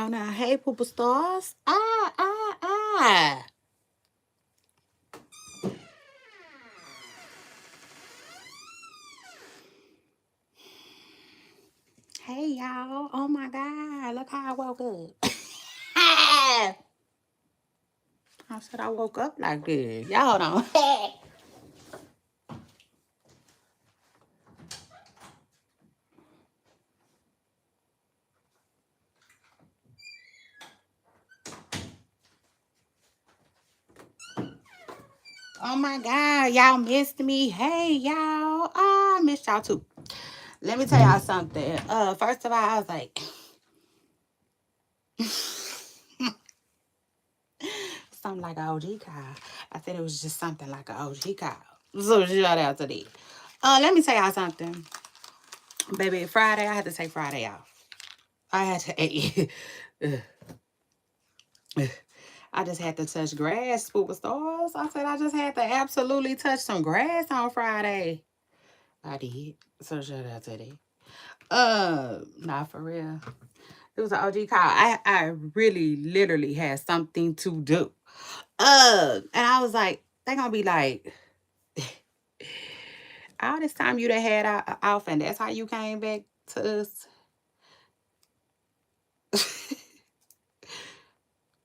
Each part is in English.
Oh, now, hey, pooper stars. Ah. Hey, y'all. Oh, my God. Look how I woke up. I said I woke up like this. Y'all don't. Oh, my God. Y'all missed me. Hey, y'all. Oh, I missed y'all, too. Let me tell y'all something. First of all, I was like, something like an OG call. I said it was just something like an OG call. So shout out to that. Let me tell y'all something. Baby, Friday, I had to take Friday off. I had to. I just had to touch grass, superstars. I said I just had to absolutely touch some grass on Friday. I did. So shout out to that. Not for real. It was an OG call. I really literally had something to do. And I was like, they gonna be like, all this time you done had off, and that's how you came back to us.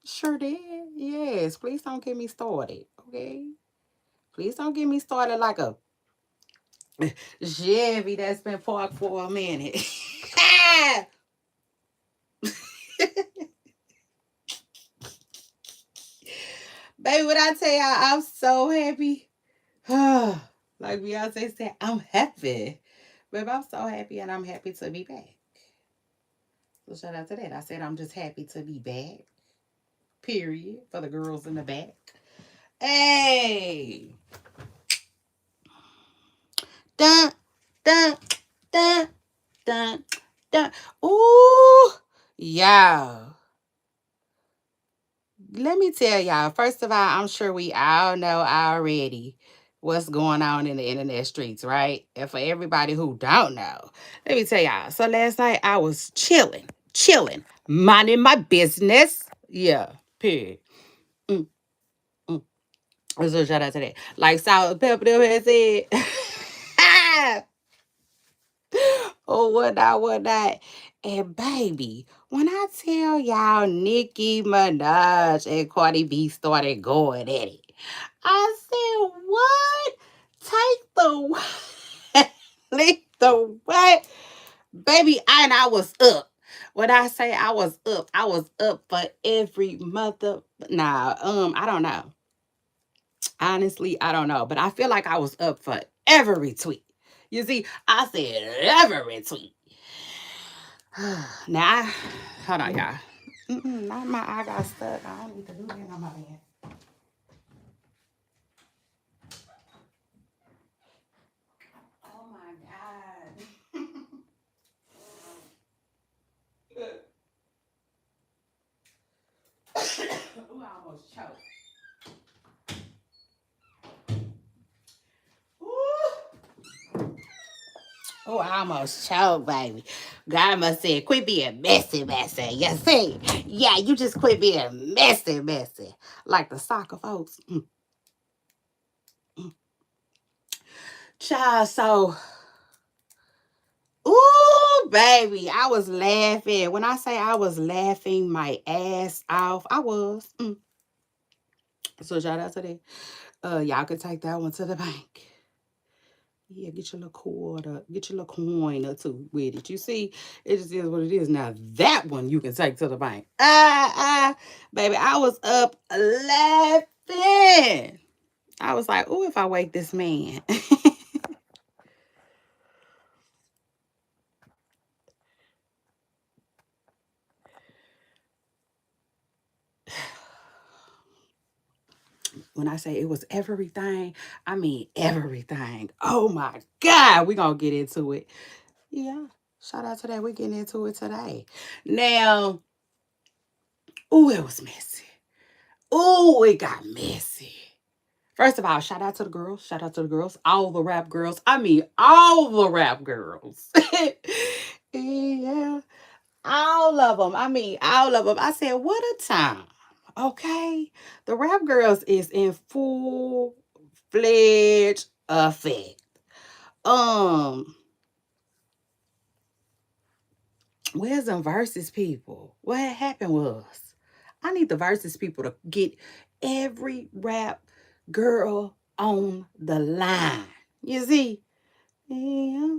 Sure did. Yes. Please don't get me started. Okay. Please don't get me started like a Chevy that's been parked for a minute. Baby, when I tell y'all I'm so happy. Like Beyonce said, I'm happy. Baby, I'm so happy and I'm happy to be back. So shout out to that. I said I'm just happy to be back. Period. For the girls in the back. Hey. Dun, dun, dun, dun, dun. Ooh. Y'all. Let me tell y'all, first of all, I'm sure we all know already what's going on in the internet streets, right? And for everybody who don't know, let me tell y'all. So last night I was chilling, minding my business. Yeah, period. Mm, mm. So shout out to that. Like Salt and Pepper them had said. Oh, what not. And baby, when I tell y'all Nicki Minaj and Cardi B started going at it, I said, what? Take the what? Leave the what? Baby, and I was up. When I say I was up for every mother. Nah, I don't know. Honestly, I don't know. But I feel like I was up for every tweet. You see, I said every tweet. Now, hold on, y'all. Not my eye got stuck. I don't need to do that on my bed. Oh my God. Ooh, I almost choked. Ooh. Oh, I almost choked, baby. God must say, quit being messy. You see? Yeah, you just quit being messy. Like the soccer folks. Child, so ooh, baby, I was laughing. When I say I was laughing my ass off, I was. So shout out to that. Y'all can take that one to the bank. Yeah, get your little quarter, get your little coin or two with it. You see, it just is what it is. Now that one you can take to the bank. Baby, I was up laughing. I was like, "Ooh, if I wake this man." When I say it was everything, I mean everything. Oh my God, we gonna get into it. Yeah, shout out to that. We're getting into it today. Now, ooh, it was messy. Ooh, it got messy. First of all, shout out to the girls. Shout out to the girls. All the rap girls. I mean, all the rap girls. Yeah. All of them. I mean, all of them. I said, what a time. Okay. The rap girls is in full fledged effect. Um, where's them versus people? What happened was I need the versus people to get every rap girl on the line. You see? Yeah.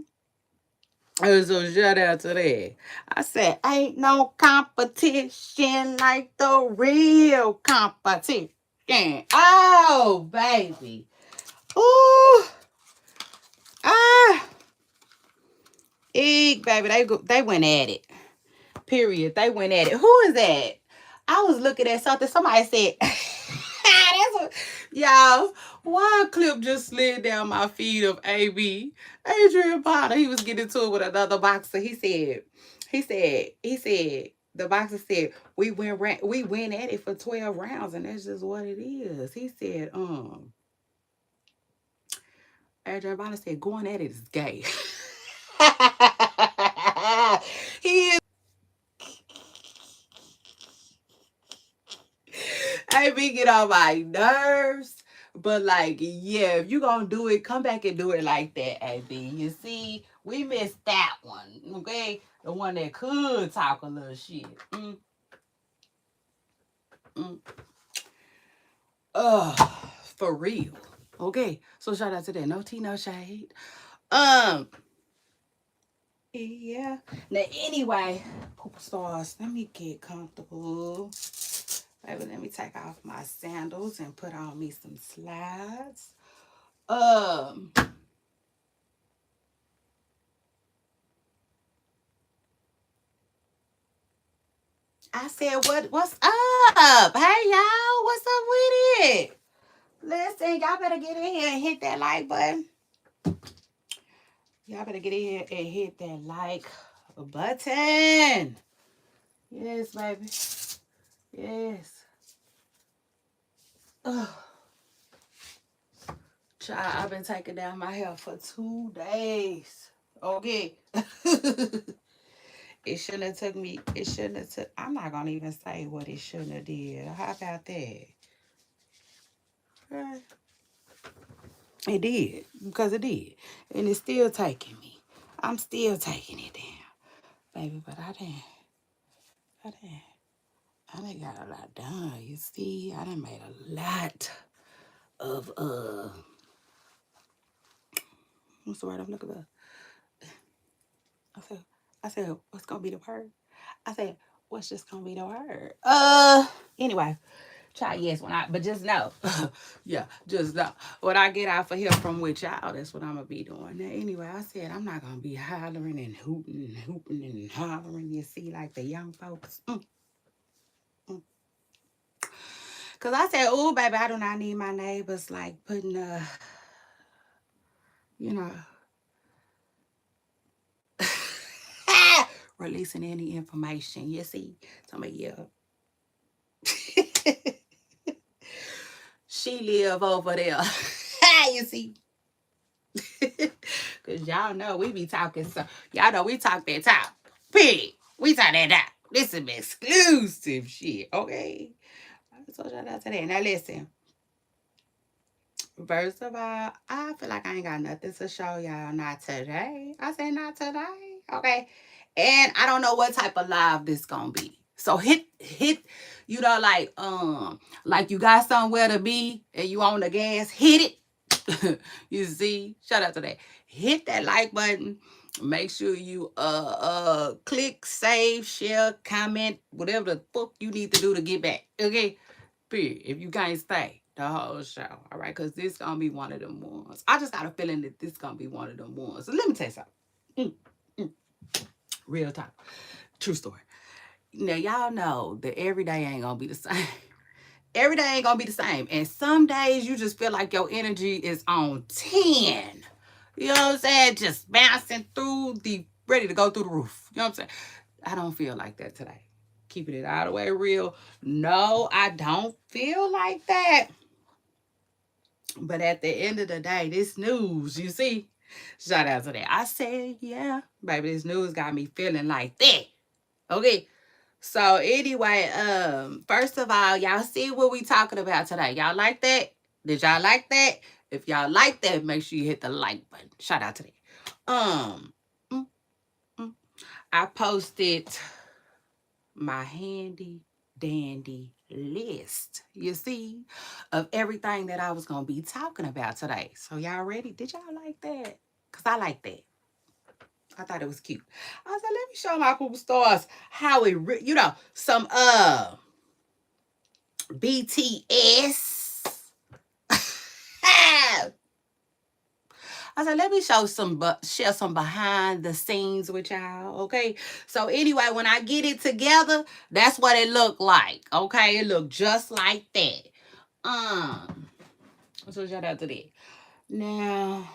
So shout out to that. I said, ain't no competition like the real competition. Oh, baby. Ooh. Ah. Baby. They went at it. Period. They went at it. Who is that? I was looking at something. Somebody said, that's what, y'all, one clip just slid down my feed of AB. Adrian Potter, he was getting to it with another boxer. He said, the boxer said, we went at it for 12 rounds, and that's just what it is. He said, Adrian Potter said, going at it is gay. He is. AB get on my nerves. But like, yeah, if you gonna do it, come back and do it like that, AB. You see, we missed that one. Okay? The one that could talk a little shit. Mm. For real. Okay. So shout out to that. No tea, no shade. Um, yeah. Now anyway, poop stars, let me get comfortable. Baby, let me take off my sandals and put on me some slides. Um, I said, what's up? Hey y'all, what's up with it? Listen, y'all better get in here and hit that like button. Y'all better get in here and hit that like button. Yes, baby. Yes. Ugh. Child, I've been taking down my hair for 2 days. Okay. It shouldn't have took me. It shouldn't have took. I'm not gonna even say what it shouldn't have did. How about that? Right. It did because it did, and it's still taking me. I'm still taking it down, baby. But I didn't. I done got a lot done. You see, I done made a lot of What's the word I'm looking for? I said. I said, what's gonna be the word? I said, what's just gonna be the word? Anyway, try yes when I, but just know, yeah, just know when I get out for here from with y'all, that's what I'm gonna be doing. Now, anyway, I said I'm not gonna be hollering and hooting and hooping and hollering. You see, like the young folks. Cause I said, oh, baby, I do not need my neighbors like putting you know, releasing any information. You see, somebody yeah. She live over there. You see. Cause y'all know we be talking so y'all know we talk that talk. Pig. We talk that talk. This is exclusive shit. Okay. So shout out to that. Now listen. First of all, I feel like I ain't got nothing to show y'all. Not today. I say not today. Okay. And I don't know what type of live this gonna be. So hit, like you got somewhere to be and you on the gas, hit it. You see, shout out to that. Hit that like button. Make sure you click, save, share, comment, whatever the fuck you need to do to get back. Okay? Period. If you can't stay the whole show, all right? Because this gonna be one of them ones. I just got a feeling that this gonna be one of them ones. So let me tell you something. Mm, mm. Real talk. True story. Now y'all know that every day ain't gonna be the same. Every day ain't gonna be the same. And some days you just feel like your energy is on 10. You know what I'm saying? Just bouncing through ready to go through the roof. You know what I'm saying? I don't feel like that today. Keeping it all the way real. No, I don't feel like that. But at the end of the day, this news, you see, shout out to that. I said, yeah, baby, this news got me feeling like that. Okay. So anyway, first of all, y'all see what we talking about today. Y'all like that? Did y'all like that? If y'all like that, make sure you hit the like button. Shout out to that. Mm, mm. I posted my handy dandy list, you see, of everything that I was gonna be talking about today. So y'all ready? Did y'all like that? Cause I like that. I thought it was cute. I was like, let me show my poop stars how it, some BTS. I was like, let me share some behind the scenes with y'all, okay? So anyway, when I get it together, that's what it looked like, okay? It looked just like that. So shout out to that. Now,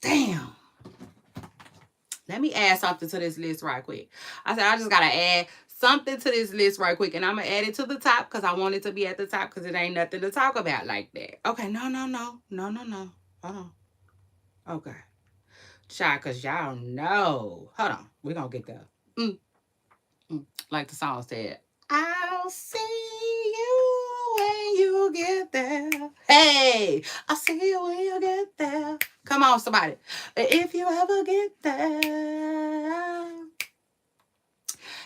damn. Let me add something to this list right quick. I said I just gotta add something to this list right quick, and I'm gonna add it to the top because I want it to be at the top because it ain't nothing to talk about like that. Okay, no. Hold on. Okay, child, cause y'all know. Hold on, we gonna get there. Mm, like the song said, I'll see you when you get there. Hey, I'll see you when you get there. Come on, somebody. If you ever get there.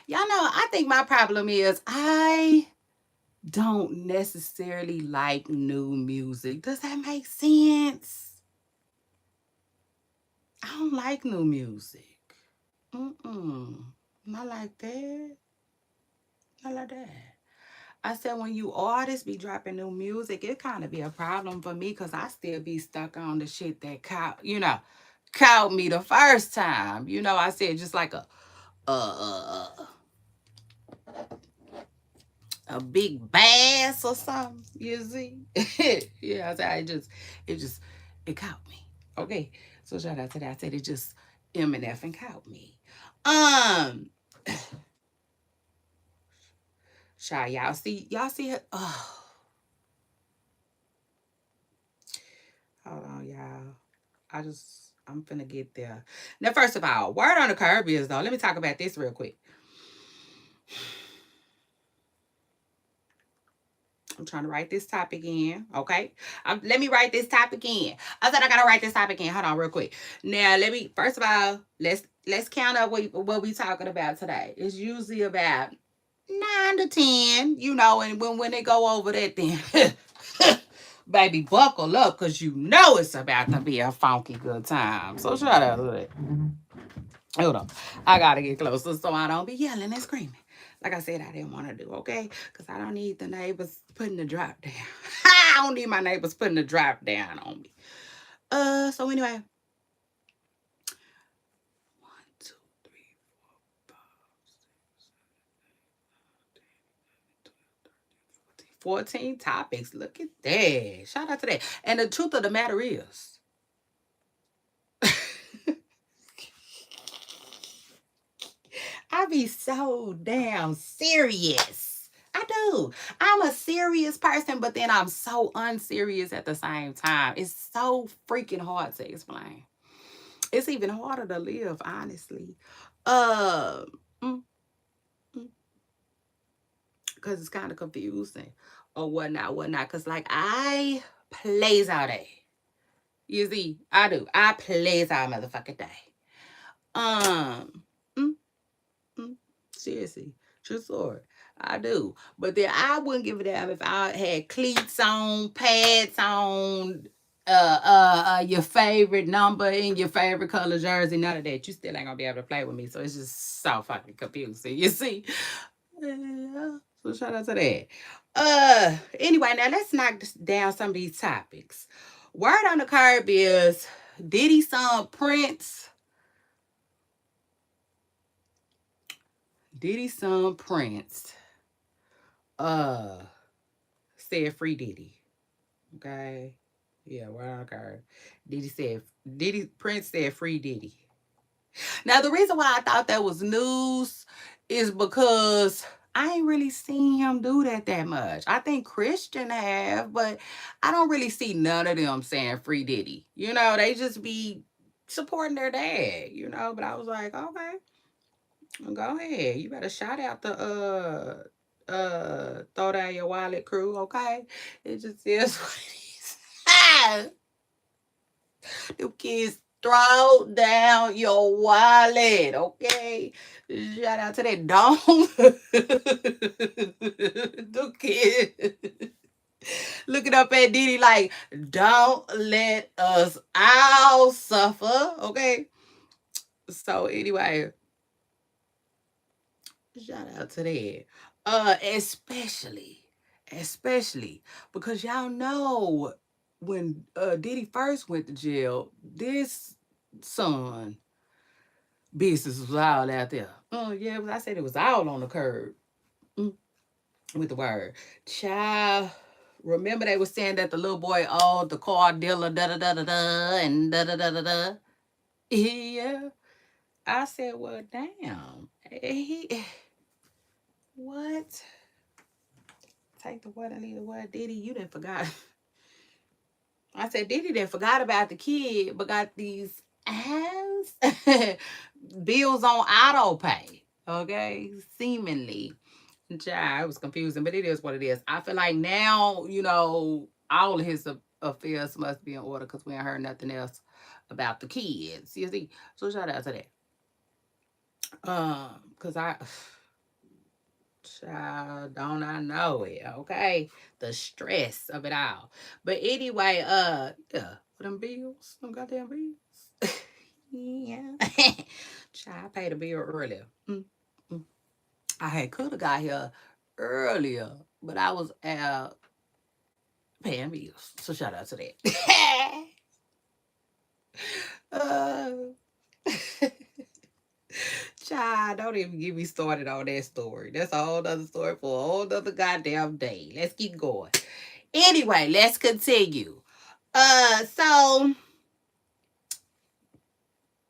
Y'all know, I think my problem is I don't necessarily like new music. Does that make sense? I don't like new music. Mm-mm. Not like that. Not like that. I said when you artists be dropping new music, it kind of be a problem for me because I still be stuck on the shit that caught me the first time. I said just like a big bass or something. You see? Yeah, I said it caught me. Okay, so shout out to that. I said it just MNF and caught me. Um, Shy, y'all see it. Oh, hold on, y'all. I'm finna get there. Now, first of all, word on the curb is though. Let me talk about this real quick. I'm trying to write this topic in, okay? Let me write this topic in. I said I gotta write this topic in. Hold on, real quick. Now, first of all, let's count up what we talking about today. It's usually about 9 to 10, and when they go over that, then baby, buckle up, cause it's about to be a funky good time. So shout out to that. Hold on. I gotta get closer so I don't be yelling and screaming. Like I said, I didn't want to do, okay? Because I don't need the neighbors putting the drop down. I don't need my neighbors putting the drop down on me. So anyway. 1, 2, 3, 4, 5, 6, 14 topics. Look at that. Shout out to that. And the truth of the matter is, I be so damn serious. I do. I'm a serious person, but then I'm so unserious at the same time. It's so freaking hard to explain. It's even harder to live, honestly. Uh, mm, mm, Cause it's kind of confusing or whatnot. Cause like I plays all day. You see, I do. I plays all motherfucking day. Um, mm, mm, Seriously, true story. I do. But then I wouldn't give a damn if I had cleats on, pads on, your favorite number in your favorite color jersey, none of that. You still ain't gonna be able to play with me. So it's just so fucking confusing. You see? Yeah. So shout out to that. Anyway, now let's knock down some of these topics. Word on the curb is Diddy son Prince. Diddy son Prince uh said free Diddy. Okay. Yeah, word on the curb. Diddy Prince said free Diddy. Now the reason why I thought that was news is because I ain't really seen him do that much. I think Christian have, but I don't really see none of them saying free Diddy. They just be supporting their dad, but I was like, okay. Go ahead. You better shout out the throw down your wallet crew, okay? It just is what it is. Ah, them kids throw down your wallet, okay? Shout out to that don't. The kid looking up at Diddy like, don't let us all suffer, okay? So anyway, shout out to that. Especially because y'all know when Diddy first went to jail, this son business was all out there. Oh yeah, I said it was all on the curb. Mm, with the word. Child. Remember they were saying that the little boy owned the car dealer, da da da da da, and da da da da da. Yeah. I said, well, damn. He what? Take the word and leave the word. Diddy, you didn't forgot. I said, Diddy didn't forgot about the kid, but got these ass bills on auto pay. Okay, seemingly. Yeah, it was confusing, but it is what it is. I feel like now, all of his affairs must be in order because we ain't heard nothing else about the kids. You see, so shout out to that. Cause child, don't I know it? Okay, the stress of it all. But anyway, yeah, for them bills, them goddamn bills. Yeah, child, I paid a bill earlier. I had could have got here earlier, but I was out paying bills. So shout out to that. uh, child, don't even get me started on that story. That's a whole other story for a whole other goddamn day. Let's keep going. Anyway, let's continue. So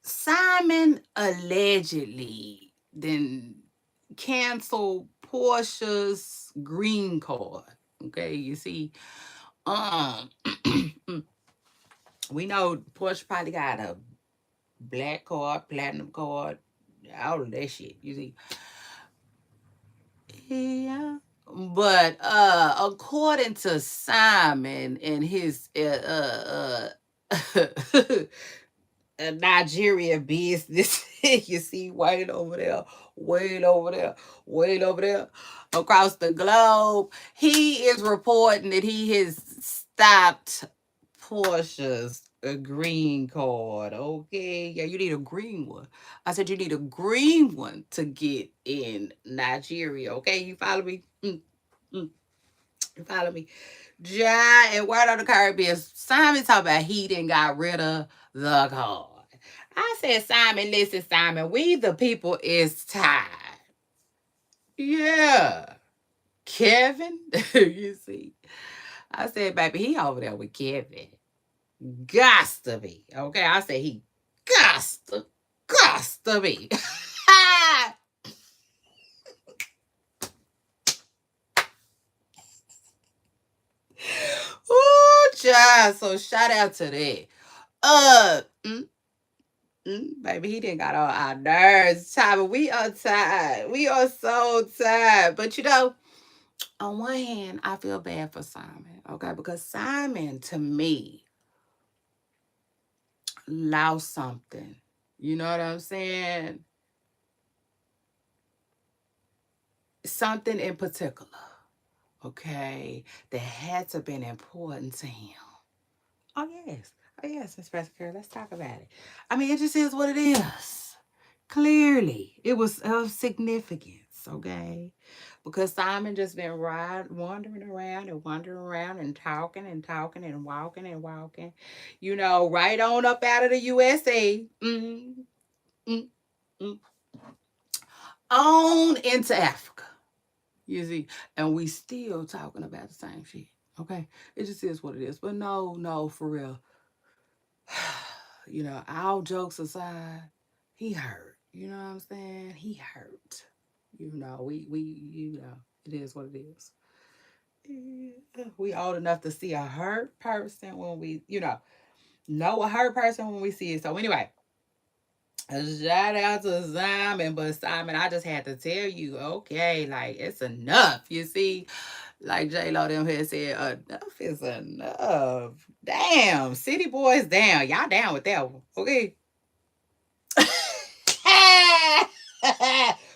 Simon allegedly then canceled Portia's green card. Okay, you see, um, we know Portia probably got a black card, platinum card, all of that shit. You see, yeah. But according to Simon and his Nigeria business. You see, Wayne over there, Wayne over there, across the globe. He is reporting that he has stopped Portia's a green card. Okay, yeah, you need a green one. I said you need a green one to get in Nigeria. Okay, you follow me? Mm. You follow me? Ja and word on the Caribbean. Simon talking about he didn't got rid of the card. I said, Simon, listen, Simon, we the people is tired. Yeah. Kevin, you see. I said, baby, he over there with Kevin. Gots to be. Okay. I said he gots to be. Ooh, child. So shout out to that. Uh mm, baby, he didn't got all our nerves. Child, we are tired. We are so tired. But on one hand, I feel bad for Simon, okay? Because Simon, to me, lost something. You know what I'm saying? Something in particular, okay, that had to have been important to him. Oh, yes. Oh, yes, Miss Jessica, let's talk about it. I mean, it just is what it is. Clearly, it was of significance, okay? Because Simon just been wandering around and talking and talking and walking and walking, right on up out of the USA, mm, mm, on into Africa. You see, and we still talking about the same shit. Okay, it just is what it is. But no, for real. All jokes aside, he hurt. You know what I'm saying? He hurt. It is what it is. Yeah, we old enough to see a hurt person when we, know a hurt person when we see it. So anyway, Shout out to Simon, but Simon, I just had to tell you, okay, like it's enough. You see, like J Lo them here said, enough is enough. Damn, City Boys down. Y'all down with that one, okay?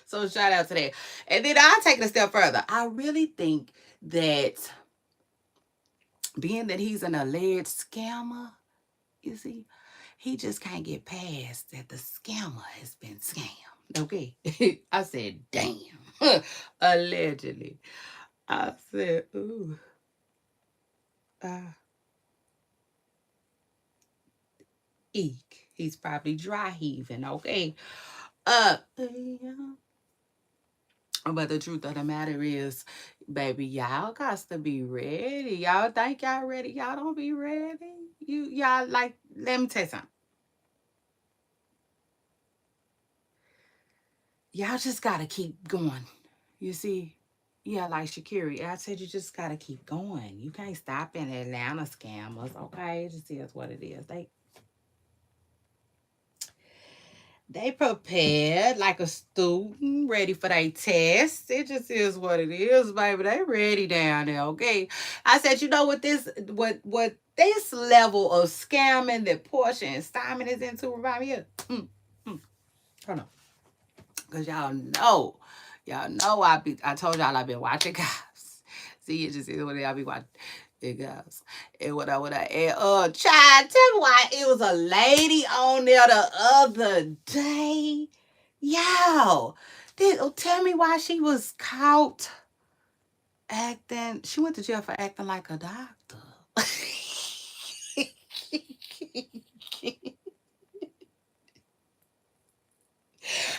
So shout out to that. And then I'll take it a step further. I really think that being that he's an alleged scammer, you see, he just can't get past that the scammer has been scammed. Okay. I said, damn. Allegedly. I said, ooh. Uh, eek. He's probably dry heaving, okay? Yeah. But the truth of the matter is, baby, y'all got to be ready. Y'all think y'all ready? Y'all don't be ready. Y'all like, let me tell you something. Y'all just gotta keep going. You see? Yeah, like Shakiri. I said you just gotta keep going. You can't stop in Atlanta scammers, okay? It just is what it is. They prepared like a student ready for their test. It just is what it is, baby. They ready down there, okay? I said, you know what this level of scamming that Portia and Simon is into remind me of? Hold on. Cause y'all know I told y'all I've been watching cops. See, it just is what I be watching. It goes. And child, tell me why it was a lady on there the other day. Yo, tell me why she was caught acting. She went to jail for acting like a doctor.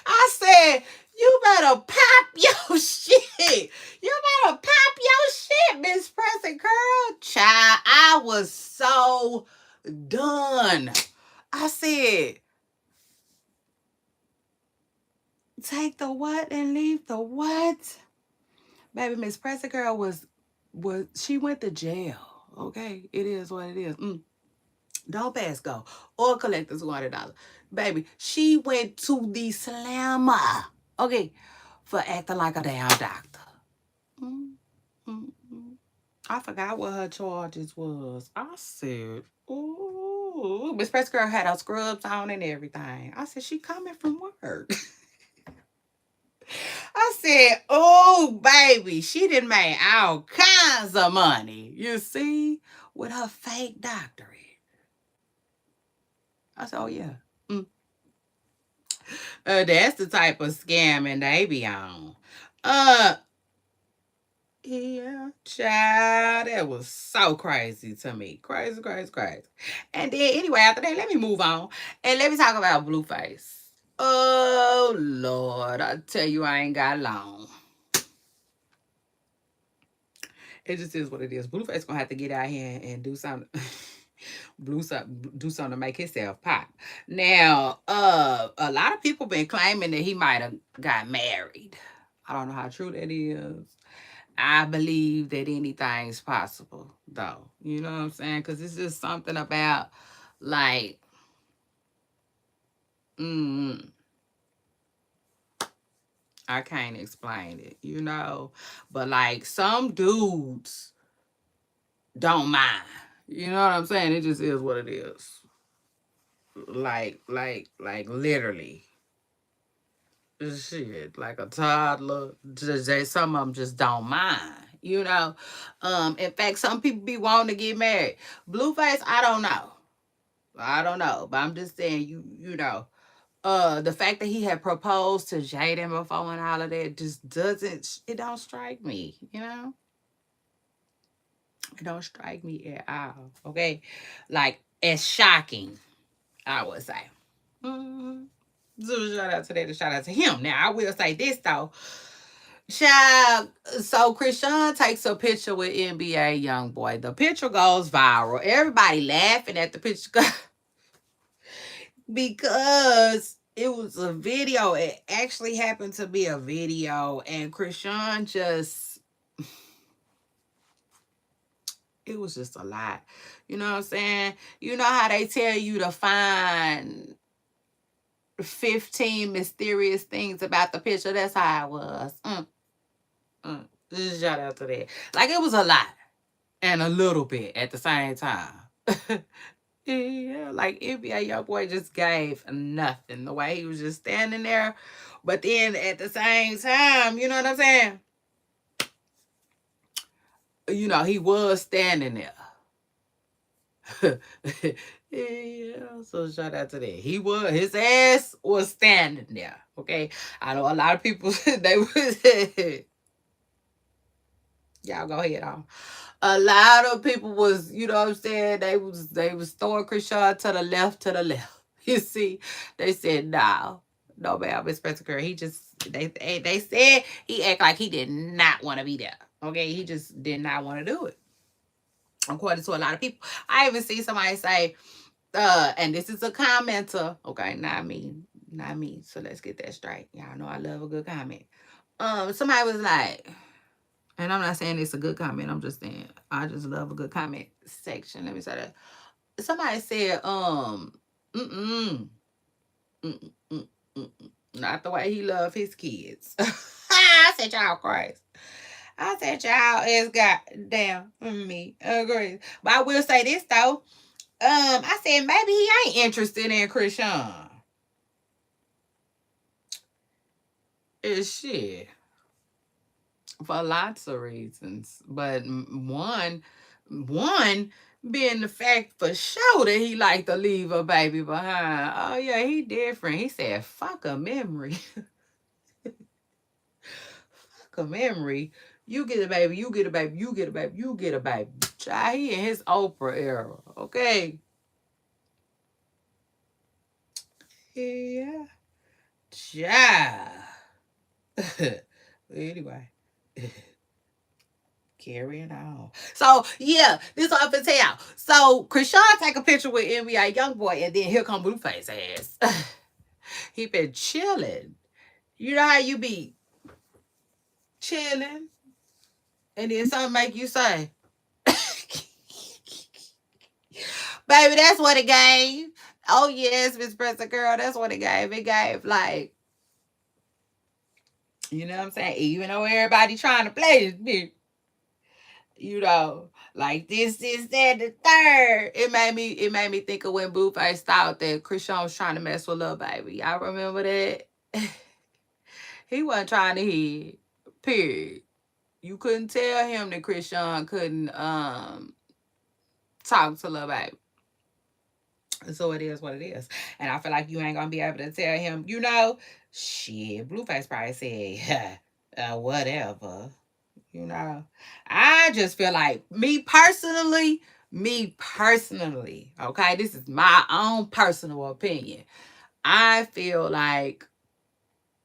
I said, you better pop your shit. You better pop your shit, Miss Preston Girl. Child, I was so done. I said, take the what and leave the what? Baby, Miss Preston Girl was she went to jail. Okay? It is what it is. Don't pass go or collect the $200. Baby, she went to the slammer. Okay, for acting like a damn doctor. Mm, mm, mm. I forgot what her charges was. I said, ooh, Miss Press Girl had her scrubs on and everything. I said, she coming from work. I said, oh, baby, she done made all kinds of money. You see, with her fake doctorate. I said, oh, yeah. Mm. That's the type of scamming they be on. Uh, Yeah, child, that was so crazy to me. Crazy, crazy, crazy. And then, anyway, after that, let me move on and let me talk about Blueface. Oh, Lord, I tell you, I ain't got long. It just is what it is. Blueface gonna have to get out here and do something. Do something to make himself pop. Now, a lot of people been claiming that he might have got married. I don't know how true that is. I believe that anything's possible, though. You know what I'm saying? Because it's just something about, like, mm, I can't explain it, you know? But, like, some dudes don't mind. You know what I'm saying? It just is what it is. Like, literally. Shit, like a toddler. Some of them just don't mind, you know? In fact, some people be wanting to get married. Blueface, I don't know. I don't know, but I'm just saying, you know, the fact that he had proposed to Jaden before and all of that just doesn't, it don't strike me, you know? It don't strike me at all, okay? Like, as shocking, I would say. Mm-hmm. So shout out to that and shout out to him. Now, I will say this, though. Child, so Krishan takes a picture with NBA YoungBoy. The picture goes viral. Everybody laughing at the picture because it was a video. It actually happened to be a video, and Krishan just, it was just a lot. You know what I'm saying? You know how they tell you to find 15 mysterious things about the picture. That's how it was. Just shout out to that. Like, it was a lot and a little bit at the same time. Yeah, like NBA YoungBoy just gave nothing. The way he was just standing there, but then at the same time, you know what I'm saying? He was standing there. Yeah, so shout out to that. His ass was standing there. Okay, I know a lot of people they was. Y'all go ahead on. A lot of people was, you know what I'm saying, they was throwing Krishan to the left, to the left. You see, they said, no ma'am, Miss Spencer Curry. They said he act like he did not want to be there. Okay, he just did not want to do it. According to a lot of people. I even see somebody say, and this is a commenter, okay, not me. Not me. So let's get that straight. Y'all know I love a good comment. Somebody was like, and I'm not saying it's a good comment. I'm just saying I just love a good comment section. Let me say that. Somebody said, mm-mm, mm-mm, mm-mm, not the way he love his kids. I said y'all crazy. I said y'all is goddamn me agree. But I will say this though. I said maybe he ain't interested in Krishan. It's shit. For lots of reasons, but one being the fact for sure that he like to leave a baby behind. Oh yeah, he different. He said, "Fuck a memory, fuck a memory. You get a baby, you get a baby, you get a baby, you get a baby." Child, he in his Oprah era. Okay. Yeah. Child. Anyway. Carrying on. So yeah, this is what I'm gonna tell y'all. So Krishan take a picture with NBA YoungBoy, and then here come Blueface ass. He been chilling. You know how you be chilling, and then something make you say, "Baby, that's what it gave." Oh yes, Miss Preston Girl, that's what it gave. It gave like, you know what I'm saying. Even though everybody trying to play this bitch, like this, that, the third. It made me think of when Blueface thought that Krishan was trying to mess with Lil Baby. I remember that. He wasn't trying to hit. Period. You couldn't tell him that Krishan couldn't talk to Lil Baby. So it is what it is. And I feel like you ain't gonna be able to tell him, shit, Blueface probably said, whatever. I just feel like me personally, okay, this is my own personal opinion. I feel like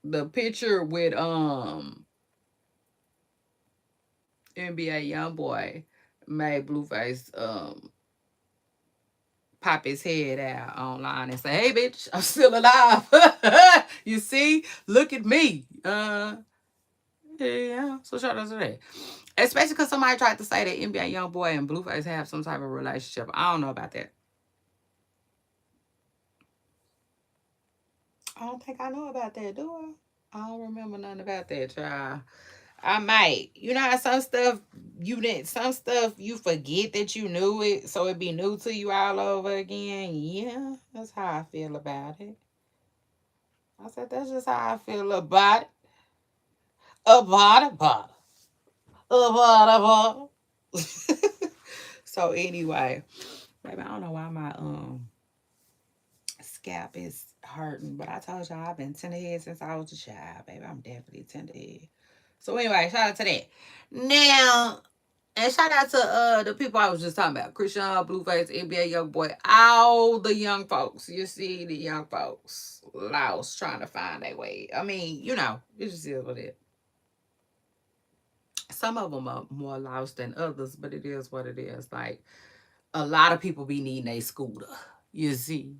the picture with NBA YoungBoy made Blueface pop his head out online and say, "Hey bitch, I'm still alive." You see? Look at me. Yeah, so shout out to that. Especially because somebody tried to say that NBA YoungBoy and Blueface have some type of relationship. I don't know about that. I don't think I know about that, do I? I don't remember nothing about that, child. I might. You know how some stuff you forget that you knew it, so it be new to you all over again. Yeah, that's how I feel about it. I said that's just how I feel about it. About it. So anyway, baby, I don't know why my scalp is hurting, but I told y'all I've been tenderhead since I was a child, baby. I'm definitely tenderhead. So anyway, shout out to that. Now, and shout out to the people I was just talking about. Krishan, Blueface, NBA YoungBoy, all the young folks. You see the young folks lost trying to find their way. I mean, it just is what it is. Some of them are more lost than others, but it is what it is. Like, a lot of people be needing a scooter. You see.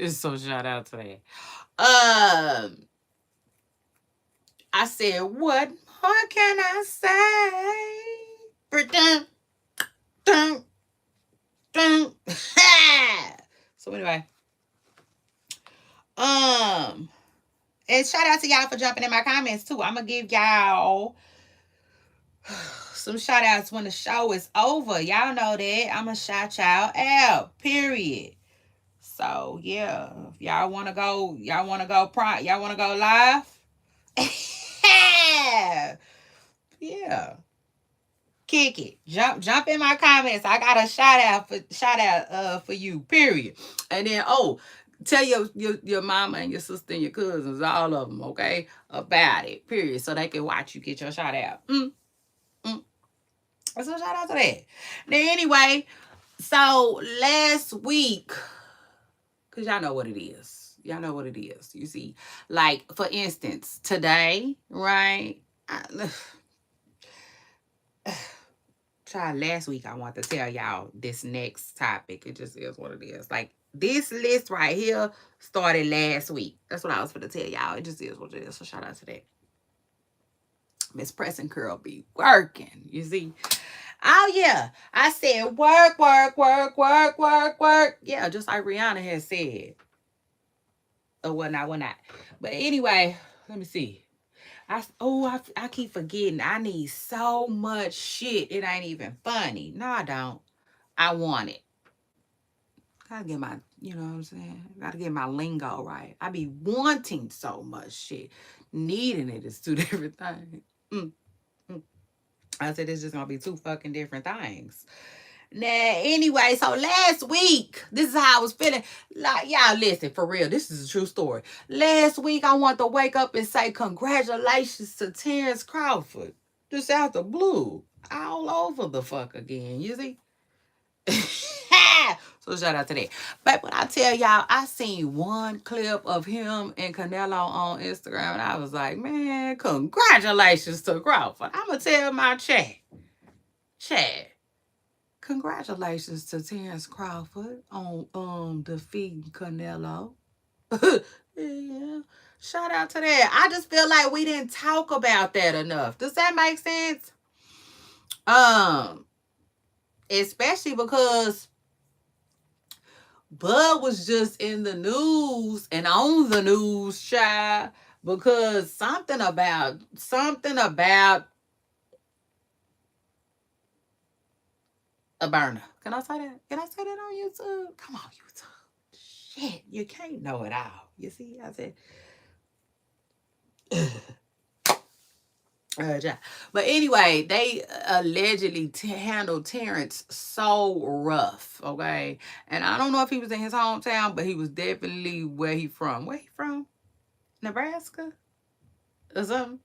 So shout out to that. I said, what more can I say? Dun, dun, dun. So anyway, And shout out to y'all for jumping in my comments too. I'm gonna give y'all some shout outs when the show is over. Y'all know that. I'm gonna shout y'all out. Period. So yeah, if y'all wanna go, y'all wanna go live. Yeah. Kick it. Jump in my comments. I got a shout out for you, period. And then tell your mama and your sister and your cousins, all of them, okay, about it, period, so they can watch you get your shout out. So shout out to that. Then anyway, so last week, because y'all know what it is. Y'all know what it is. You see, like for instance, today, right? Last week I want to tell y'all this next topic. It just is what it is. Like this list right here started last week. That's what I was going to tell y'all. It just is what it is. So shout out to that. Miss Pressing Curl be working. You see? Oh yeah. I said work, work, work, work, work, work. Yeah, just like Rihanna has said. Or whatnot. But anyway, let me see. I keep forgetting. I need so much shit. It ain't even funny. No, I don't. I want it. Gotta get my, you know what I'm saying? Gotta get my lingo right. I be wanting so much shit. Needing it is two different things. I said it's just gonna be two fucking different things. Now, anyway, so last week, this is how I was feeling. Like, y'all listen, for real, this is a true story. Last week, I want to wake up and say congratulations to Terrence Crawford. Just out the blue. All over the fuck again, you see? So shout out to that. But when I tell y'all, I seen one clip of him and Canelo on Instagram, and I was like, man, congratulations to Crawford. I'm going to tell my chat. Congratulations to Terrence Crawford on defeating Canelo. Yeah. Shout out to that. I just feel like we didn't talk about that enough. Does that make sense? Especially because Bud was just in the news and on the news, child, because something about a burner. Can I say that? Can I say that on YouTube? Come on, YouTube. Shit, you can't know it all. You see, I said. But anyway, they allegedly handled Terrence so rough, okay? And I don't know if he was in his hometown, but he was definitely where he from. Where he from? Nebraska? Or something?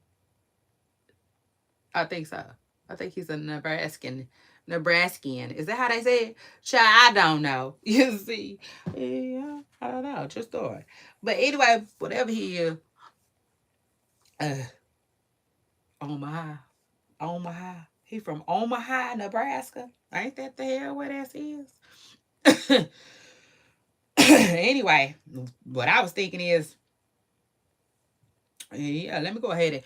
I think so. I think he's a Nebraskan. Is that how they say it? Child, I don't know. You see? Yeah, I don't know. Just story. But anyway, whatever he is, Omaha. Omaha. He from Omaha, Nebraska. Ain't that the hell where that is? Anyway, what I was thinking is, yeah, let me go ahead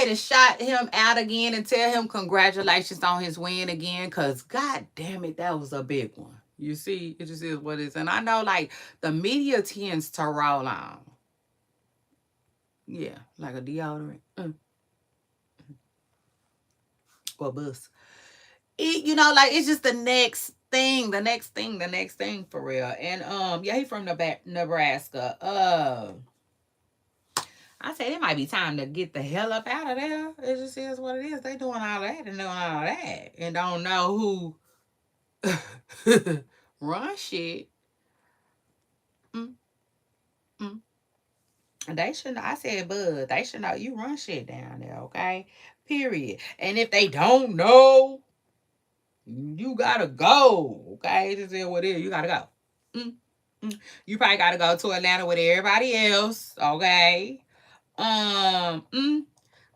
and shout him out again and tell him congratulations on his win again. Cause god damn it, that was a big one. You see, it just is what it is. And I know like the media tends to roll on. Yeah, like a deodorant. Or bus. Like it's just the next thing for real. And yeah, he from Nebraska. I said it might be time to get the hell up out of there. It just is what it is. They doing all that and doing all that and don't know who run shit. They should know. I said, Bud, they should know you run shit down there, okay? Period. And if they don't know, you gotta go, okay? This is what it is. You gotta go. You probably gotta go to Atlanta with everybody else, okay?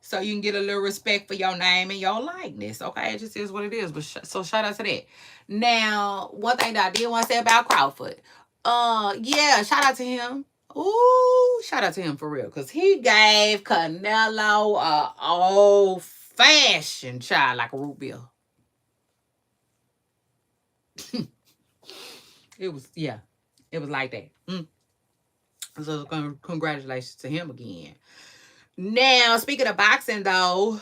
So you can get a little respect for your name and your likeness, okay? It just is what it is. But so shout out to that. Now, one thing that I did want to say about Crawford, yeah, shout out to him. Ooh, shout out to him for real, cause he gave Canelo a old fashioned child like a root beer. It was like that. So congratulations to him again. Now, speaking of boxing though,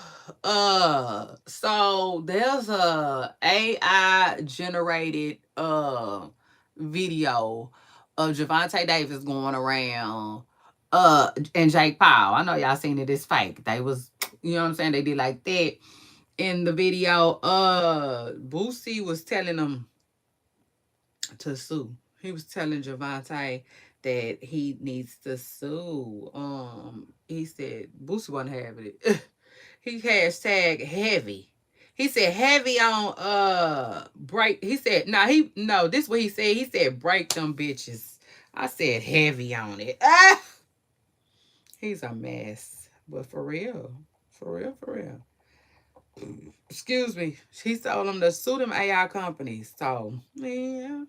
so there's a AI generated video of Javante Davis going around and Jake Paul. I know y'all seen it, it's fake. They was, you know what I'm saying? They did like that in the video. Boosie was telling them to sue. He was telling Javante that he needs to sue. He said Boosie wasn't having it. He hashtag heavy. He said heavy on break. He said no. This is what he said. He said break them bitches. I said heavy on it. Ah, he's a mess. But for real, for real, for real. Excuse me. He told him to sue them AI companies. So yeah,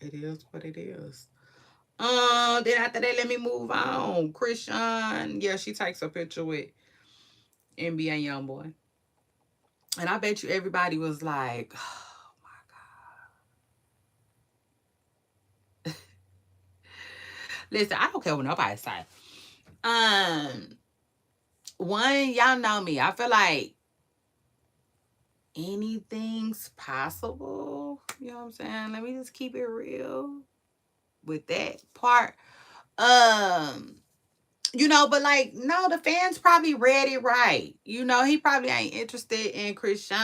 it is what it is. Then after that, let me move on. Christian, yeah, she takes a picture with NBA YoungBoy. And I bet you everybody was like, oh my God. Listen, I don't care what nobody say. Um, One, y'all know me. I feel like anything's possible. You know what I'm saying? Let me just keep it real with that part. Um, but like, no, the fans probably read it right. He probably ain't interested in Christian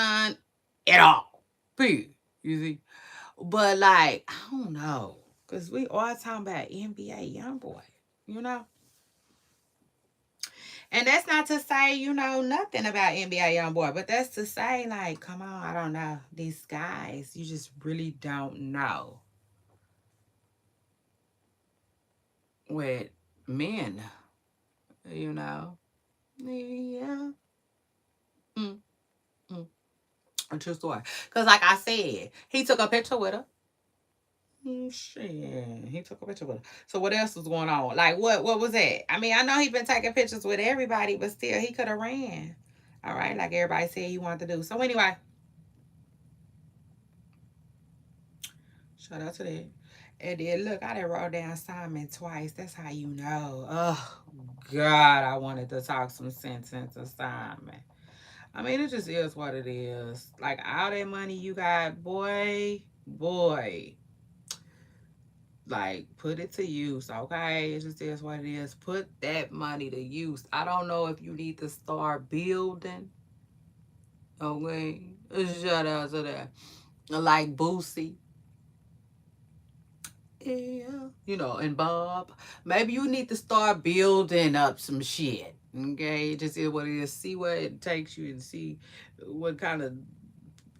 at all. Period. You see? But like, I don't know. Cause we all talking about NBA YoungBoy, you know? And that's not to say, nothing about NBA YoungBoy, but that's to say, like, come on, I don't know. These guys, you just really don't know. With men, you know? Yeah. Mm, mm. A true story. Because, like I said, he took a picture with her. Shit, he took a picture with her. So what else was going on? Like what was that? I mean, I know he been taking pictures with everybody, but still he could have ran. All right, like everybody said he wanted to do. So anyway, shout out to that. And then look, I done wrote down Simon twice. That's how you know. Oh God, I wanted to talk some sense into Simon. I mean, it just is what it is. Like all that money you got, boy, like put it to use, okay? It just is what it is. Put that money to use. I don't know if you need to start building, okay? Shout out to that. Like Boosie, yeah, and Bob. Maybe you need to start building up some shit, okay? It just is what it is. See where it takes you and see what kind of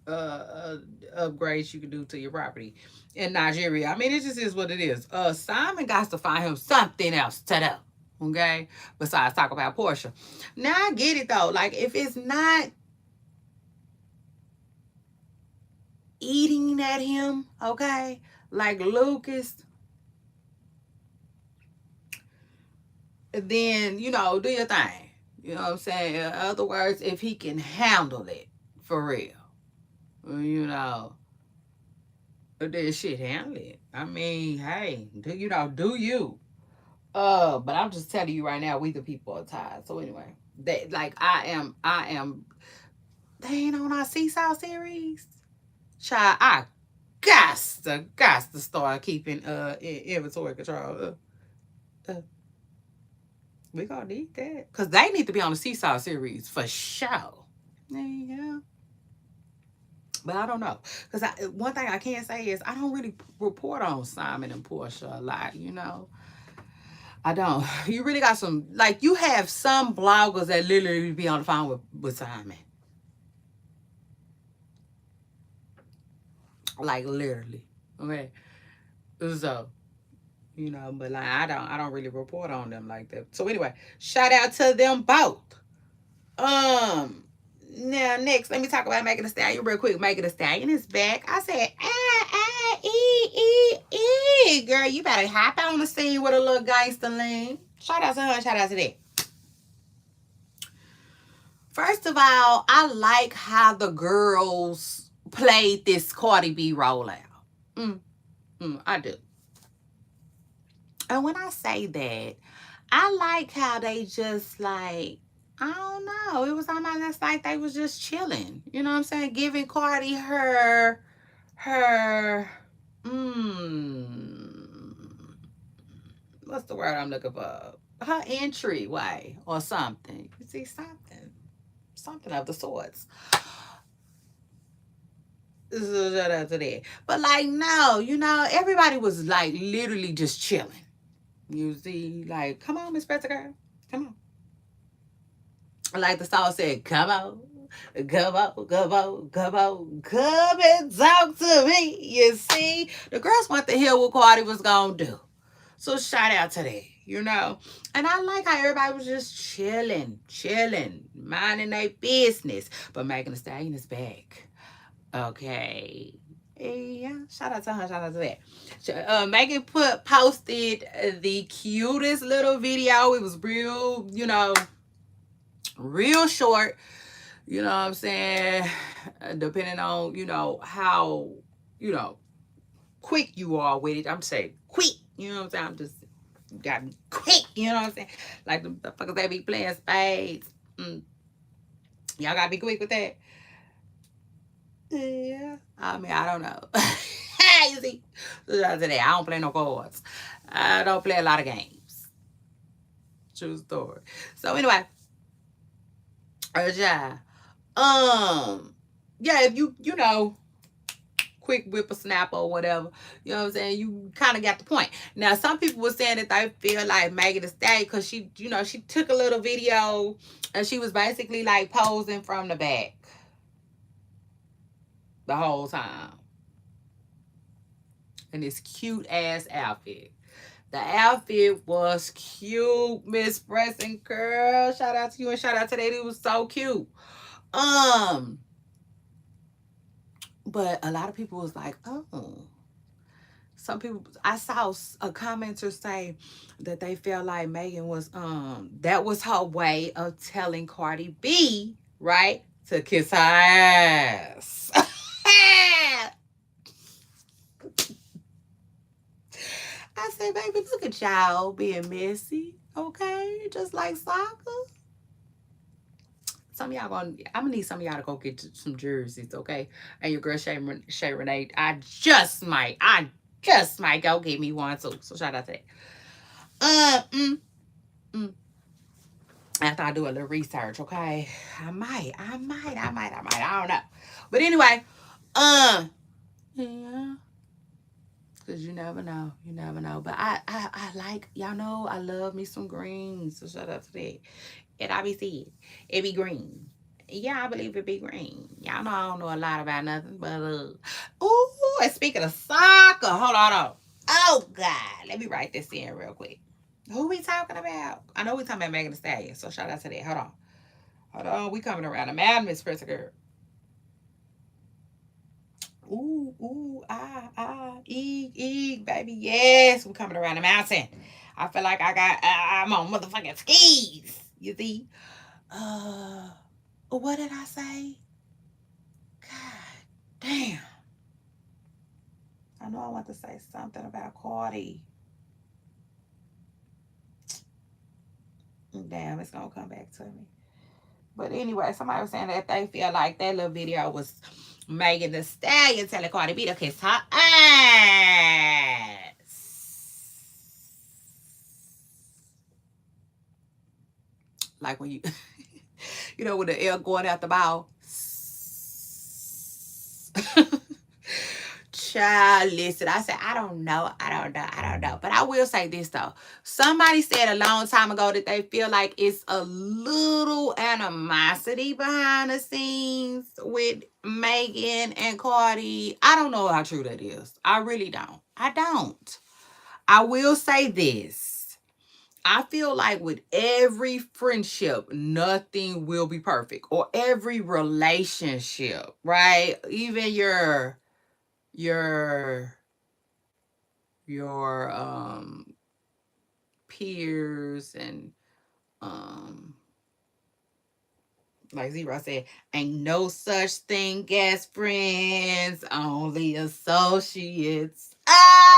uh, uh upgrades you can do to your property in Nigeria. I mean, it just is what it is. Simon got to find him something else to do. Okay, besides talk about Portia. Now I get it though. Like if it's not eating at him, okay, like Lucas, then do your thing. You know what I'm saying? In other words, if he can handle it for real, you know, then shit, handle it. I mean, hey, do you? But I'm just telling you right now, we the people are tired. So anyway, they like I am. They ain't on our Seesaw series. Child, I got to start keeping inventory control. Uh, we gonna need that because they need to be on the Seesaw series for sure. Yeah. But I don't know. Because one thing I can say is I don't really report on Simon and Portia a lot. I don't. You really got some, like, you have some bloggers that literally be on the phone with Simon. Like, literally. Okay. So, but like, I don't really report on them like that. So, anyway, shout out to them both. Now, next, let me talk about Megan Thee Stallion real quick. Megan Thee Stallion is back. I said, girl, you better hop on the scene with a little gangster lean. Shout out to her, shout out to that. First of all, I like how the girls played this Cardi B rollout. I do. And when I say that, I like how they just like, I don't know. It was almost like they was just chilling. You know what I'm saying? Giving Cardi her what's the word I'm looking for? Her entryway or something. You see something. Something of the sorts. So shout out to that. But like no, everybody was like literally just chilling. You see, like, come on, Miss Pressa Girl. Come on. Like the song said, come on. Come on, come on, come on, come and talk to me. You see, the girls want to hear what Cardi was gonna do. So shout out to that. And I like how everybody was just chilling, minding their business. But Megan Thee Stallion is back. Okay. Yeah, shout out to her. Shout out to that. Megan posted the cutest little video. It was real, real short. You know what I'm saying? Depending on, how, you know, quick you are with it. I'm saying quick. You know what I'm saying? I'm just got to be quick. You know what I'm saying? Like the fuckers that be playing spades. Y'all gotta be quick with that. Yeah. I mean, I don't know. You see? So today, I don't play no cards. I don't play a lot of games. True story. So anyway, yeah. Yeah, if you know, quick whip a snap or whatever, you know what I'm saying, you kind of got the point. Now, some people were saying that they feel like Megan Thee Stallion because she took a little video and she was basically like posing from the back the whole time in this cute ass outfit. The outfit was cute, Miss Preston girl. Shout out to you and shout out to that. It was so cute. But a lot of people was like, oh. Some people, I saw a commenter say that they felt like Megan was, that was her way of telling Cardi B, right, to kiss her ass. I said, baby, look at y'all being messy, okay? Just like soccer. I'm gonna need some of y'all to go get some jerseys, okay? And your girl Shay Renee, I just might go get me one too. So shout out to that. After I do a little research, okay? I might. I don't know. But anyway, yeah. Cause you never know. But I like, y'all know I love me some greens. So shout out to that. And I be seeing it be green. Yeah, I believe it be green. Y'all know I don't know a lot about nothing, but and speaking of soccer, hold on. Oh God, let me write this in real quick. Who we talking about? I know we talking about Megan Thee Stallion, so shout out to that. Hold on, we coming around the mountain, Miss Pressa Girl. Baby, yes, we coming around the mountain. I feel like I'm on motherfucking skis. You see? What did I say? God damn. I know I want to say something about Cardi. Damn, it's gonna come back to me. But anyway, somebody was saying that they feel like that little video was Megan Thee Stallion telling Cardi B to kiss her ass. Like when you, with the air going out the ball. Child, listen, I said, I don't know. But I will say this, though. Somebody said a long time ago that they feel like it's a little animosity behind the scenes with Megan and Cardi. I don't know how true that is. I really don't. I don't. I will say this. I feel like with every friendship, nothing will be perfect. Or every relationship, right? Even your peers and like Zero said, ain't no such thing as friends, only associates.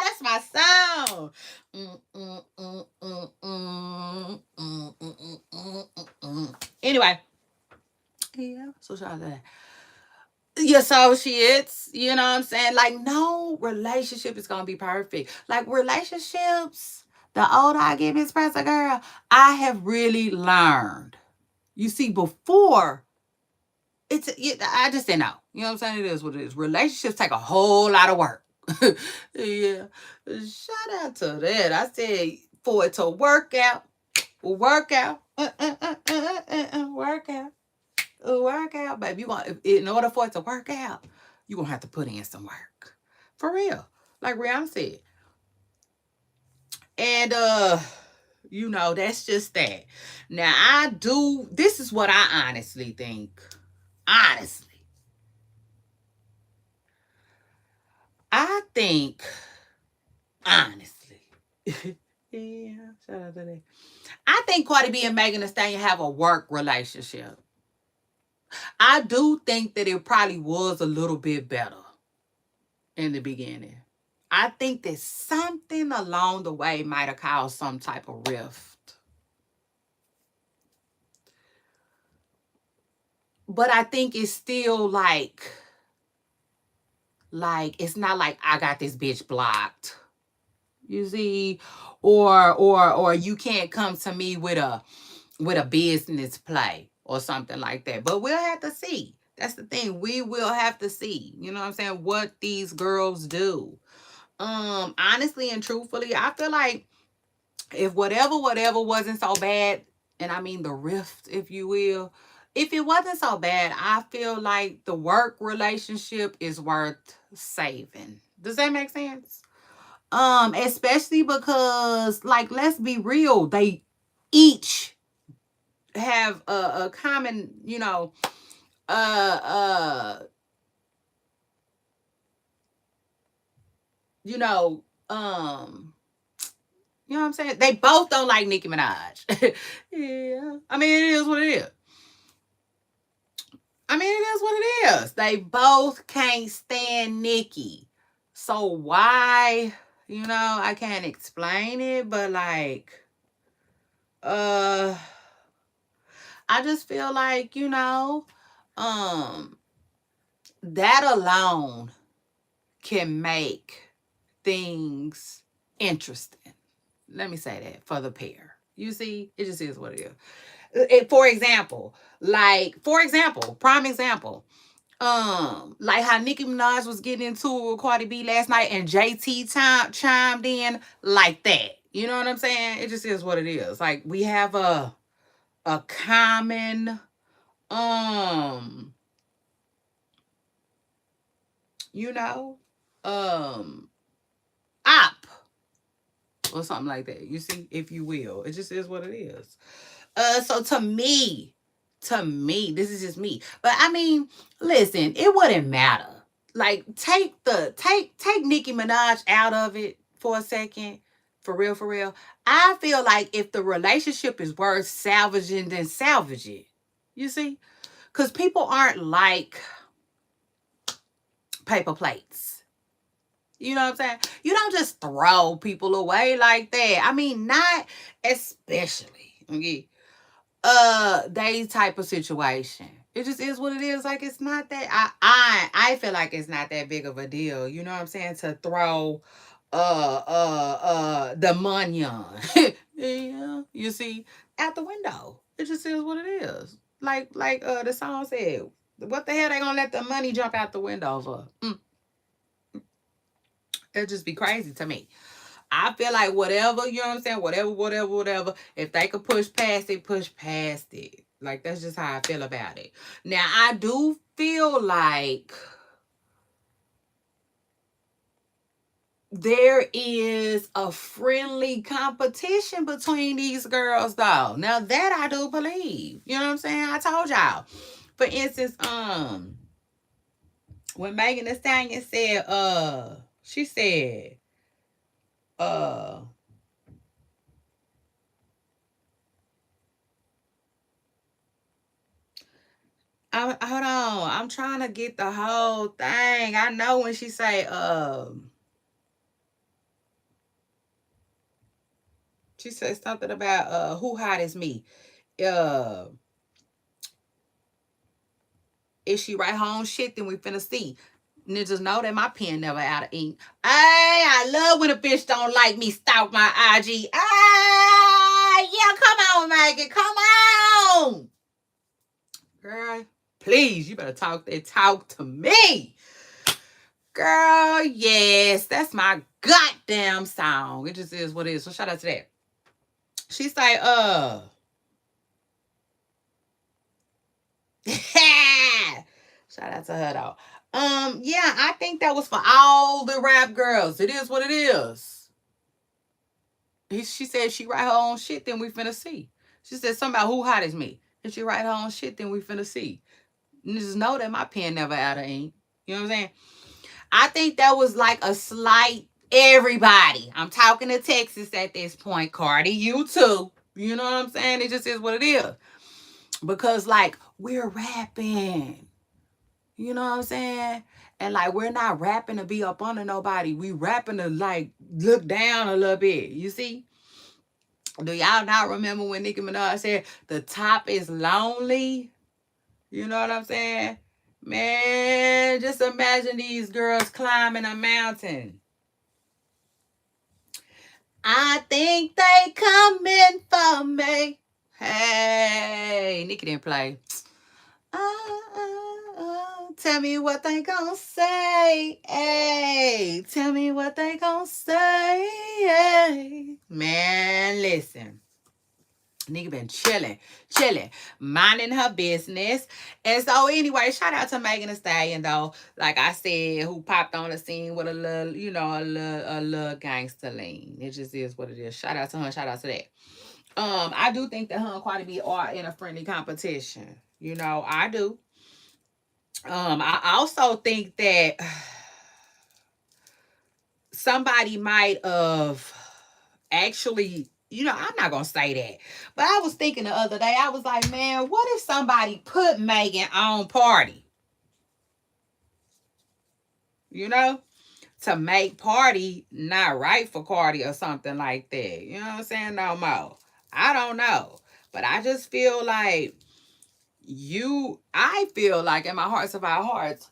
That's my song. Mm, mm, mm, mm, mm, mm, mm, mm, Anyway, yeah. So shout out to that. Your associates, you know what I'm saying? Like, no relationship is gonna be perfect. Like relationships, the older I get, Miss Pressa girl, I have really learned. You see, before I just didn't know. You know what I'm saying? It is what it is. Relationships take a whole lot of work. Yeah. Shout out to that. I said for it to work out, work out, work out, work out, baby. You want in order for it to work out, you gonna have to put in some work. For real. Like Rihanna said. And that's just that. Now this is what I honestly think. Honestly. I think honestly. Yeah, shout out to that. I think Cardi B and Megan Thee Stallion have a work relationship. I do think that it probably was a little bit better in the beginning. I think that something along the way might have caused some type of rift. But I think it's still like it's not like I got this bitch blocked. You see, or you can't come to me with a business play or something like that. But we'll have to see. That's the thing. We will have to see. You know what I'm saying? What these girls do. Honestly and truthfully, I feel like if whatever wasn't so bad, and I mean the rift, if you will, if it wasn't so bad, I feel like the work relationship is worth saving. Does that make sense? Especially because, like, let's be real, they each have a common, uh, uh, you know, you know what I'm saying? They both don't like Nicki Minaj. Yeah. I mean, it is what it is. I mean, it is what it is. They both can't stand Nicki. So why, I can't explain it, but like, uh, I just feel like, that alone can make things interesting. Let me say that for the pair. You see, it just is what it is. For example, prime example, like how Nicki Minaj was getting into it with Cardi B last night, and JT chimed in like that. You know what I'm saying? It just is what it is. Like we have a common um you know op or something like that. You see, if you will, it just is what it is. So to me, this is just me. But I mean, listen, it wouldn't matter. Like, take Nicki Minaj out of it for a second. For real, for real. I feel like if the relationship is worth salvaging, then salvage it. You see? Because people aren't like paper plates. You know what I'm saying? You don't just throw people away like that. I mean, not especially. Okay. They type of situation. It just is what it is. Like, it's not that I feel like it's not that big of a deal. You know what I'm saying? To throw the money on. Yeah, you see, out the window. It just is what it is. Like the song said, what the hell they gonna let the money jump out the window for? It'd just be crazy to me. I feel like whatever, you know what I'm saying? Whatever. If they could push past it, push past it. Like, that's just how I feel about it. Now, I do feel like there is a friendly competition between these girls, though. Now, that I do believe. You know what I'm saying? I told y'all. For instance, when Megan Thee Stallion said, she said, uh, hold on. I'm trying to get the whole thing. I know when she say, She said something about who hot is me. Uh if she write her own shit, then we finna see. Niggas know that my pen never out of ink. Hey, I love when a bitch don't like me stalk my IG. Ah, yeah, come on, Megan. Come on. Girl, please, you better talk to me. Girl, yes, that's my goddamn song. It just is what it is. So shout out to that. She say, shout out to her though. Yeah, I think that was for all the rap girls. It is what it is. She said she write her own shit, then we finna see. She said something about who hot is me. If she write her own shit, then we finna see. Just know that my pen never out of ink. You know what I'm saying? I think that was like a slight everybody. I'm talking to Texas at this point. Cardi, you too. You know what I'm saying? It just is what it is. Because like we're rapping. You know what I'm saying? And like we're not rapping to be up under nobody. We rapping to like look down a little bit. You see? Do y'all not remember when Nicki Minaj said the top is lonely? You know what I'm saying? Man, just imagine these girls climbing a mountain. I think they coming for me. Hey, Nicki didn't play. Tell me what they gonna say. Hey, tell me what they gonna say. Hey. Man, listen. Nigga been chilling, minding her business. And so anyway, shout out to Megan Thee Stallion though. Like I said, who popped on the scene with a little, a little gangster lean. It just is what it is. Shout out to her, shout out to that. I do think that her and Cardi B are in a friendly competition. I do. I also think that somebody might have actually, I'm not gonna say that, but I was thinking the other day, I was like, man, what if somebody put Megan on Party, to make Party not right for Cardi or something like that. You know what I'm saying? No more. I don't know. But I just feel like I feel like in my hearts of our hearts,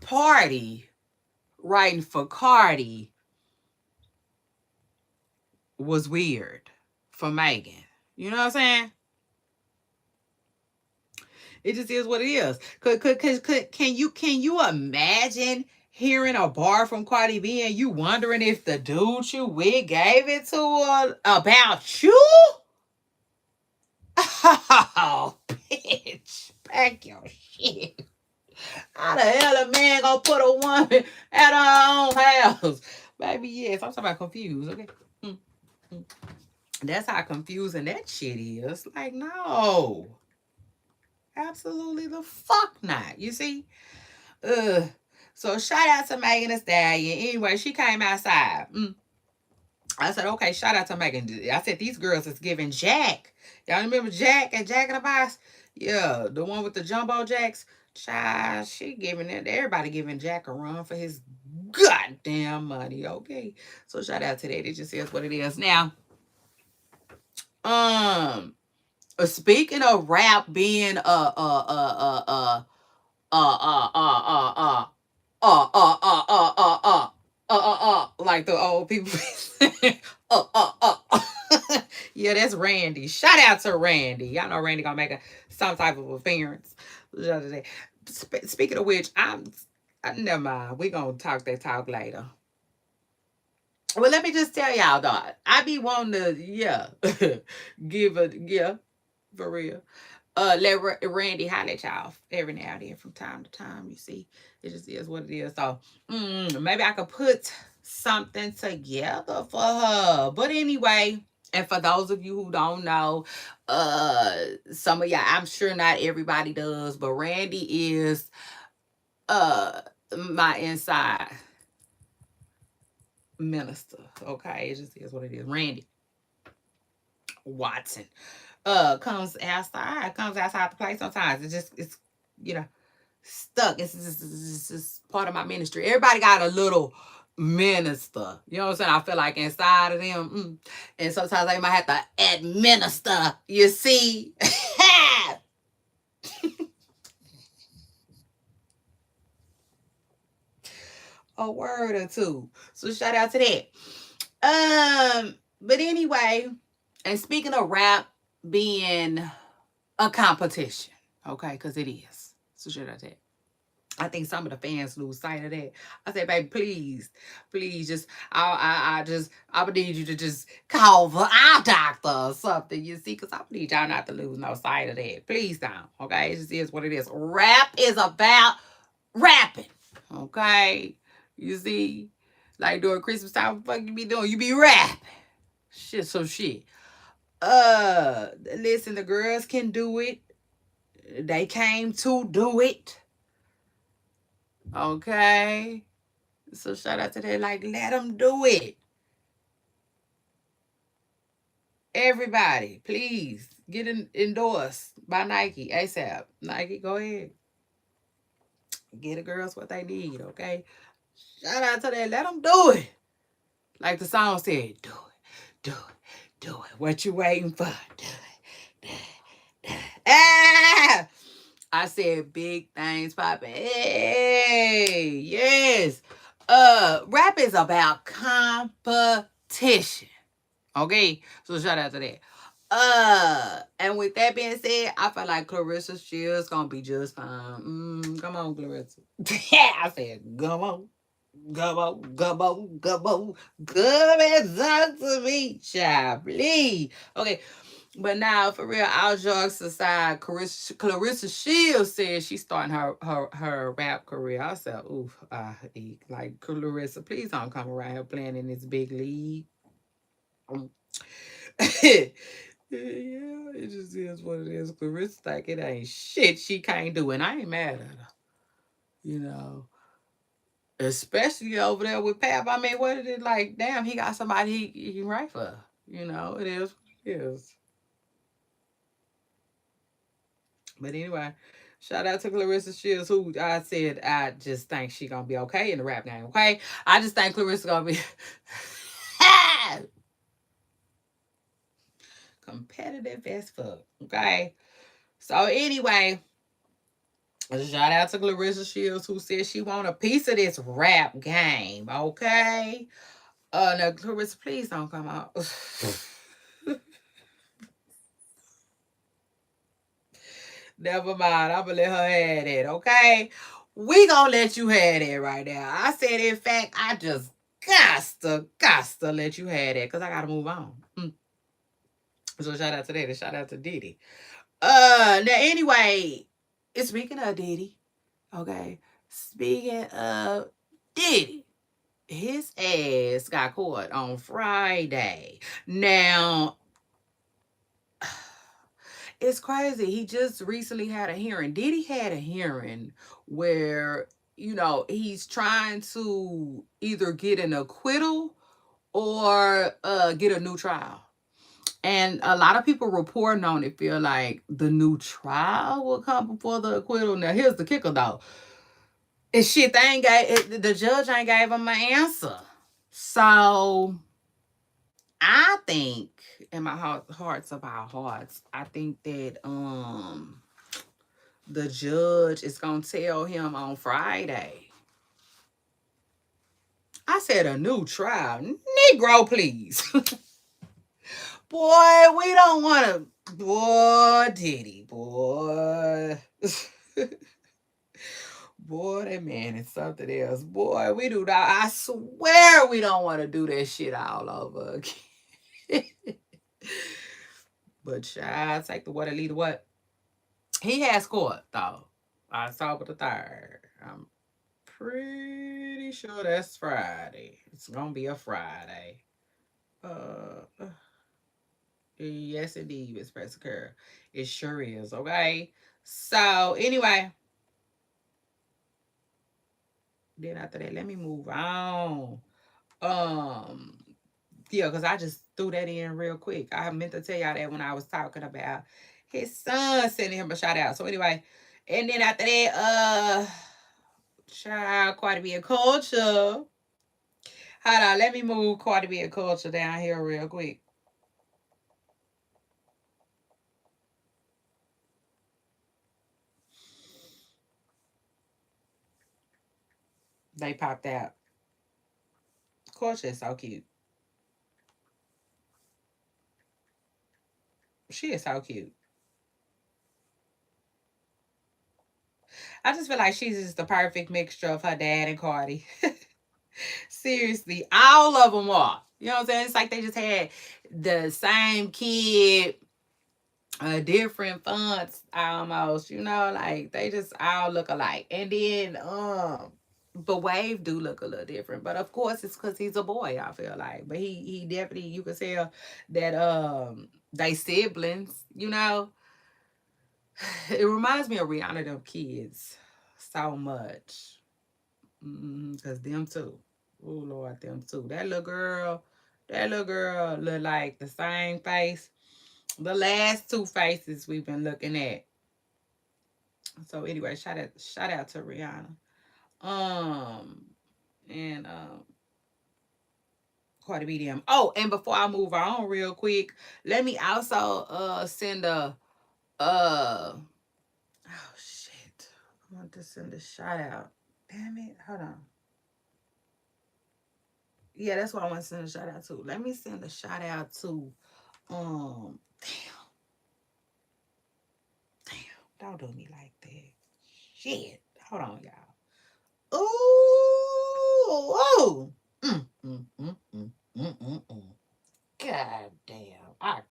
Party writing for Cardi was weird for Megan. You know what I'm saying? It just is what it is. Can you imagine hearing a bar from Cardi B and you wondering if the dude you with gave it to her about you? Oh, bitch, pack your shit. How the hell a man gonna put a woman at her own house? Baby, yes, I'm talking about confused, okay? Mm. That's how confusing that shit is. Like, no. Absolutely the fuck not. You see? So shout out to Megan Thee Stallion. Anyway, she came outside. I said, okay, shout out to Megan. I said, these girls is giving Jack. Y'all remember Jack and Jack in the Box? Yeah, the one with the jumbo jacks. Child, she giving it. Everybody giving Jack a run for his goddamn money. Okay. So shout out to that. It just is what it is. Now, speaking of rap being like the old people. Yeah, that's Randy. Shout out to Randy. Y'all know Randy gonna make some type of appearance. Speaking of which, never mind. We gonna talk that talk later. Well, let me just tell y'all, dog. I be wanting to, give a for real. Let Randy holler at y'all every now and then from time to time. You see, it just is what it is. So maybe I could put something together for her. But anyway, and for those of you who don't know, some of y'all, I'm sure not everybody does, but Randy is my inside minister. Okay, it just is what it is. Randy Watson comes outside to play sometimes. It's you know stuck. It's just part of my ministry. Everybody got a little minister. You know what I'm saying? I feel like inside of them, and sometimes they might have to administer. You see, a word or two. So shout out to that. But anyway, and speaking of rap being a competition, okay, because it is. So shout out to that. I think some of the fans lose sight of that. I say, baby, please, please, just I would need you to just call for our doctor or something. You see, because I would need y'all not to lose no sight of that. Please don't. Okay, it just is what it is. Rap is about rapping. Okay, you see, like during Christmas time, what the fuck you be doing? You be rapping. Shit, so shit. Listen, the girls can do it. They came to do it. Okay. So shout out to them. Like, let them do it. Everybody, please get endorsed by Nike ASAP. Nike, go ahead. Get the girls what they need, okay? Shout out to them. Let them do it. Like the song said, do it, do it, do it. What you waiting for? Do it, do it, do it. Ah! I said big things popping. Hey, yes. Rap is about competition. Okay, so shout out to that. And with that being said, I feel like Clarissa Shields gonna be just fine. Come on, Clarissa. Yeah, I said, come on. Come on, come on, come on, come and talk to me, child, please. Okay, but now for real, all jokes aside, Clarissa Shields said she's starting her rap career. I said, oof, like Clarissa, please don't come around here playing in this big league. Yeah, it just is what it is. Clarissa like it ain't shit she can't do, and I ain't mad at her. You know, especially over there with Pap. I mean, what is it like? Damn, he got somebody he can write for. You know, it is what it is. But anyway, shout out to Clarissa Shields, who I said I just think she gonna be okay in the rap game. Okay, I just think Clarissa gonna be competitive as fuck. Okay, so anyway. Shout out to Clarissa Shields who said she want a piece of this rap game. Okay. Now Clarissa, please don't come out. Never mind. I'm gonna let her have that. Okay. We gonna let you have that right now. I said, in fact, I just got to let you have that because I gotta move on. So shout out to that and shout out to Diddy. Now anyway, speaking of Diddy, okay. Speaking of Diddy. His ass got caught on Friday. Now, it's crazy. He just recently had a hearing. Diddy had a hearing where, he's trying to either get an acquittal or get a new trial. And a lot of people reporting on it feel like the new trial will come before the acquittal. Now, here's the kicker though. And shit, the judge ain't gave him an answer. So I think in my hearts of our hearts, I think that the judge is gonna tell him on Friday. I said a new trial. Negro, please. Boy, we don't wanna boy Diddy, boy. Boy, that man is something else. Boy, we do not. I swear we don't want to do that shit all over again. But child, take the water, lead the what? He has court though. October the 3rd. I'm pretty sure that's Friday. It's gonna be a Friday. Uh, yes, indeed, Miss Pressicur. It sure is. Okay. So anyway, then after that, let me move on. Um, yeah, because I just threw that in real quick. I meant to tell y'all that when I was talking about his son sending him a shout out. So anyway, and then after that, child, quite a bit of culture. Hold on, let me move Cardi B and culture down here real quick. They popped out. Culture is so cute. She is so cute. I just feel like she's just the perfect mixture of her dad and Cardi. Seriously, all of them are. You know what I'm saying? It's like they just had the same kid, different fonts almost. You know, like they just all look alike. And then, but Wave do look a little different. But of course, it's because he's a boy. I feel like, but he definitely, you can tell that they siblings. You know, it reminds me of Rihanna them kids so much. Cause them too. Oh Lord, them too. That little girl look like the same face. The last two faces we've been looking at. So anyway, shout out to Rihanna. Um and Cardi B them. Oh, and before I move on real quick, let me also send a oh shit. I want to send a shout out. Damn it. Hold on. Yeah, that's what I want to send a shout out to. Let me send a shout out to damn, don't do me like that. Shit. Hold on, y'all. Ooh, whoa.